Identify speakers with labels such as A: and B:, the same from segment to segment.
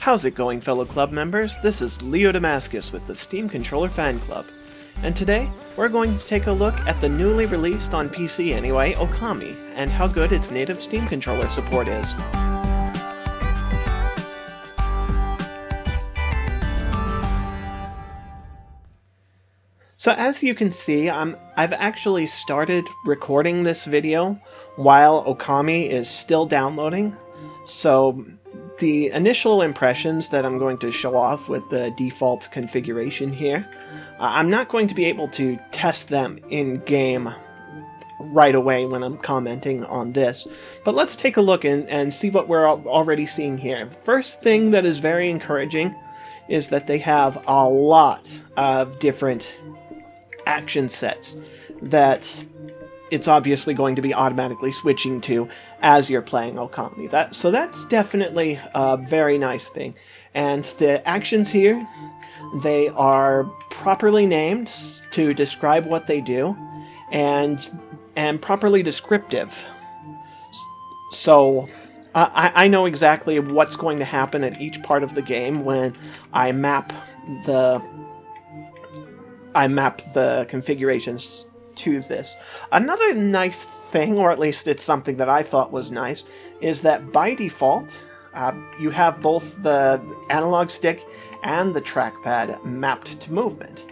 A: How's it going, fellow club members? This is Leo Damascus with the Steam Controller Fan Club, and today we're going to take a look at the newly released, on PC anyway, Okami, and how good its native Steam controller support is. So as you can see, I've actually started recording this video while Okami is still downloading, so the initial impressions that I'm going to show off with the default configuration here, I'm not going to be able to test them in-game right away when I'm commenting on this, but let's take a look and see what we're already seeing here. First thing that is very encouraging is that they have a lot of different action sets that it's obviously going to be automatically switching to as you're playing Okami. So that's definitely a very nice thing. And the actions here, they are properly named to describe what they do, and properly descriptive. So I know exactly what's going to happen at each part of the game when I map the configurations to this. Another nice thing, or at least it's something that I thought was nice, is that by default you have both the analog stick and the trackpad mapped to movement.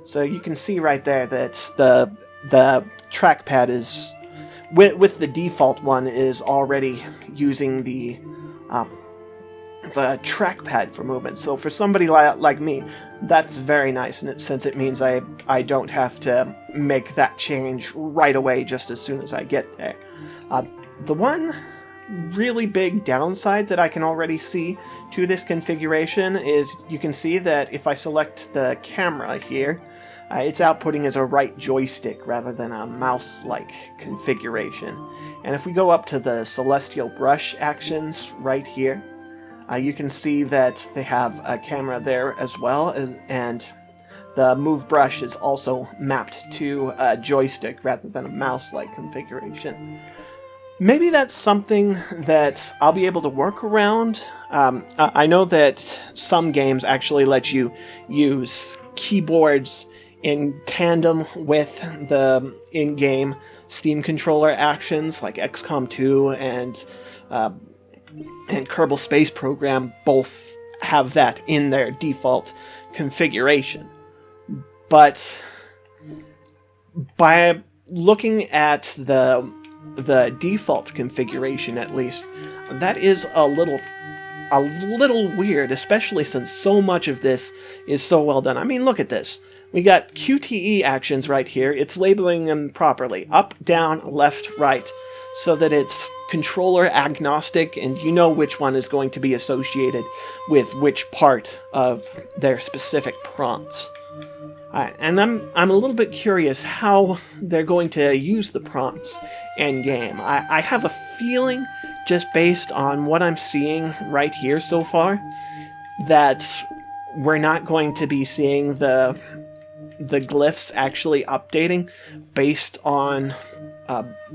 A: So you can see right there that the trackpad is, with the default one, is already using the trackpad for movement. So for somebody like me, that's very nice, and since it means I don't have to make that change right away just as soon as I get there. The one really big downside that I can already see to this configuration is you can see that if I select the camera here, it's outputting as a right joystick rather than a mouse-like configuration. And if we go up to the Celestial Brush actions right here, you can see that they have a camera there as well, and the move brush is also mapped to a joystick rather than a mouse-like configuration. Maybe that's something that I'll be able to work around. I know that some games actually let you use keyboards in tandem with the in-game Steam controller actions, like XCOM 2 and Kerbal Space Program both have that in their default configuration. But by looking at the default configuration, at least, that is a little weird, especially since so much of this is so well done. I mean, look at this. We got Qte Actions right here. It's labeling them properly. Up, down, left, right, so that it's controller agnostic, and you know which one is going to be associated with which part of their specific prompts. And I'm a little bit curious how they're going to use the prompts in-game. I have a feeling, just based on what I'm seeing right here so far, that we're not going to be seeing the glyphs actually updating based on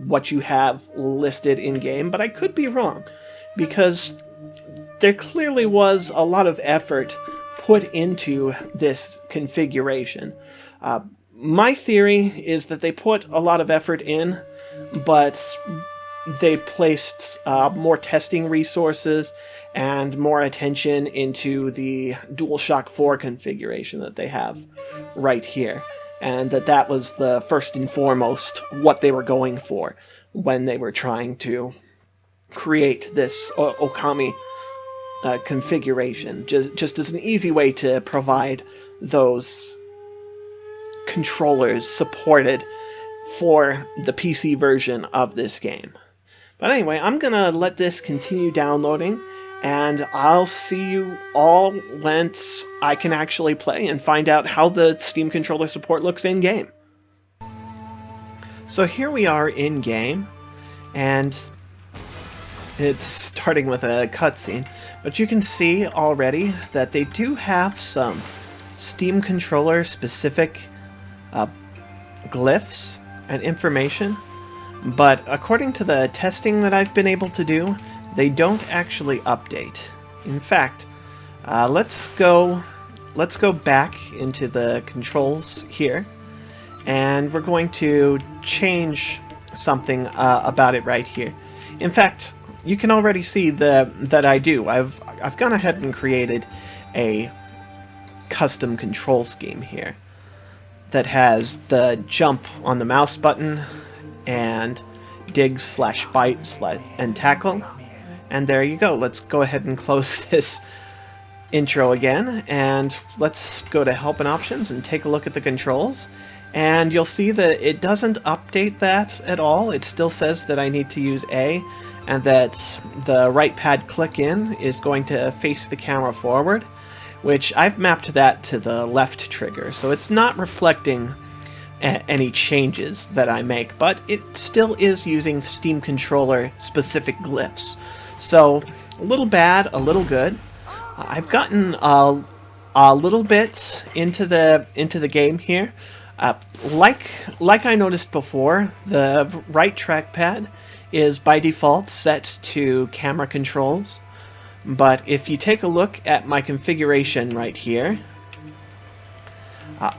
A: what you have listed in-game, but I could be wrong, because there clearly was a lot of effort put into this configuration. My theory is that they put a lot of effort in, but they placed more testing resources and more attention into the DualShock 4 configuration that they have right here, and that was the first and foremost what they were going for when they were trying to create this Okami configuration, just as an easy way to provide those controllers supported for the PC version of this game. But anyway, I'm gonna let this continue downloading, and I'll see you all once I can actually play and find out how the Steam controller support looks in-game. So here we are in-game, and it's starting with a cutscene, but you can see already that they do have some Steam controller specific glyphs and information, but according to the testing that I've been able to do, they don't actually update. In fact, Let's go back into the controls here, and we're going to change something about it right here. In fact, you can already see that I do. I've gone ahead and created a custom control scheme here that has the jump on the mouse button and dig / bite and tackle. And there you go. Let's go ahead and close this intro again, and let's go to help and options and take a look at the controls. And you'll see that it doesn't update that at all. It still says that I need to use A, and that the right pad click in is going to face the camera forward, which I've mapped that to the left trigger, so it's not reflecting any changes that I make, but it still is using Steam controller specific glyphs. So a little bad, a little good. I've gotten a little bit into the game here. Like I noticed before, the right trackpad is by default set to camera controls. But if you take a look at my configuration right here,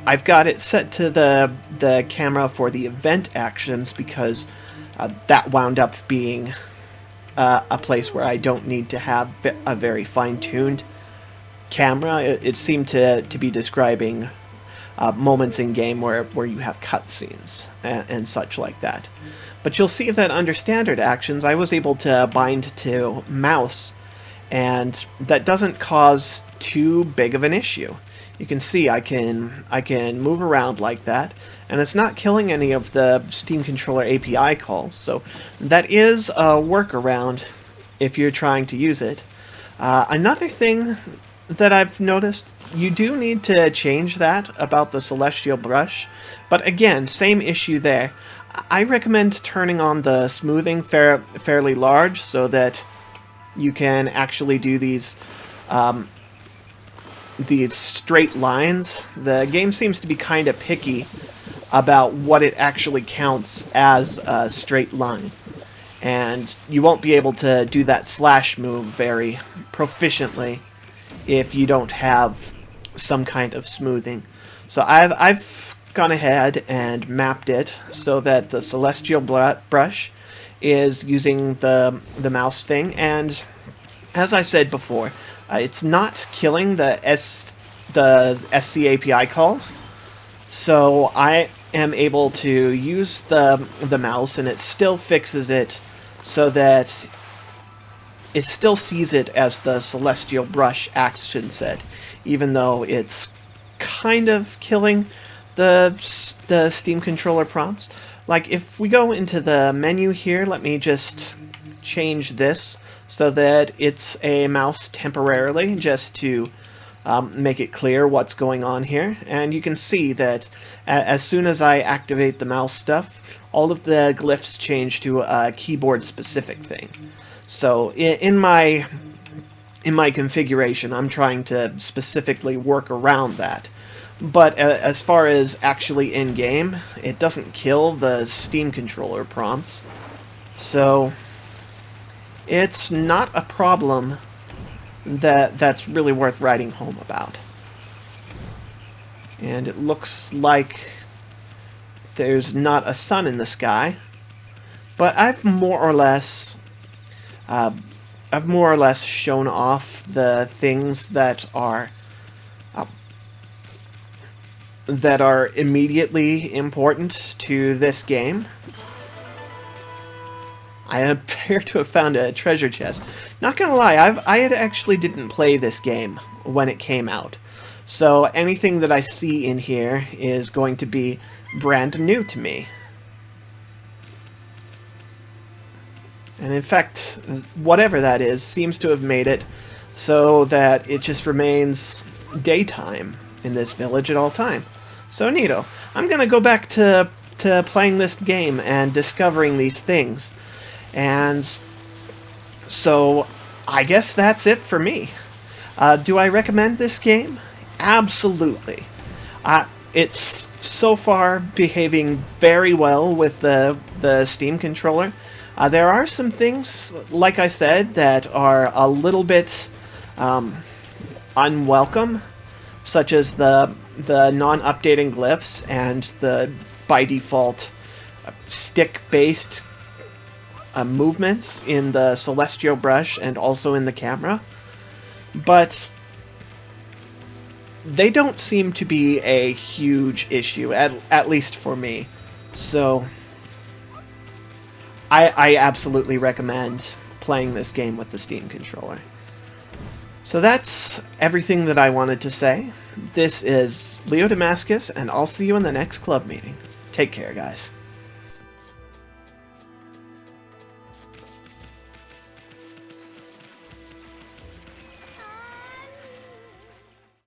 A: I've got it set to the camera for the event actions because that wound up being a place where I don't need to have a very fine-tuned camera. It seemed to be describing moments in game where you have cutscenes and such like that. But you'll see that under standard actions I was able to bind to mouse, and that doesn't cause too big of an issue. You can see I can move around like that, and it's not killing any of the Steam controller API calls, so that is a workaround if you're trying to use it. Another thing that I've noticed, you do need to change that about the celestial brush, but again, same issue there. I recommend turning on the smoothing fairly large so that you can actually do these straight lines. The game seems to be kind of picky about what it actually counts as a straight line, and you won't be able to do that slash move very proficiently if you don't have some kind of smoothing. So I've gone ahead and mapped it so that the celestial brush is using the mouse thing, and as I said before, it's not killing the SC API calls, so I am able to use the mouse, and it still fixes it so that it still sees it as the celestial brush action set, even though it's kind of killing the Steam controller prompts. Like, if we go into the menu here, let me just change this so that it's a mouse temporarily, just to make it clear what's going on here. And you can see that as soon as I activate the mouse stuff, all of the glyphs change to a keyboard-specific thing. So in my configuration, I'm trying to specifically work around that. But as far as actually in-game, it doesn't kill the Steam controller prompts. So it's not a problem that's really worth writing home about. And it looks like there's not a sun in the sky, but I've more or less shown off the things that are immediately important to this game. I appear to have found a treasure chest. Not gonna lie, I actually didn't play this game when it came out, so anything that I see in here is going to be brand new to me. And in fact, whatever that is seems to have made it so that it just remains daytime in this village at all time. So neato. I'm gonna go back to playing this game and discovering these things. And so I guess that's it for me. Do I recommend this game? Absolutely. It's so far behaving very well with the Steam controller. There are some things, like I said, that are a little bit unwelcome, such as the non-updating glyphs and the by default stick-based movements in the Celestial brush and also in the camera. But they don't seem to be a huge issue, at least for me. So I absolutely recommend playing this game with the Steam controller. So that's everything that I wanted to say. This is Leo Damascus, and I'll see you in the next club meeting. Take care, guys.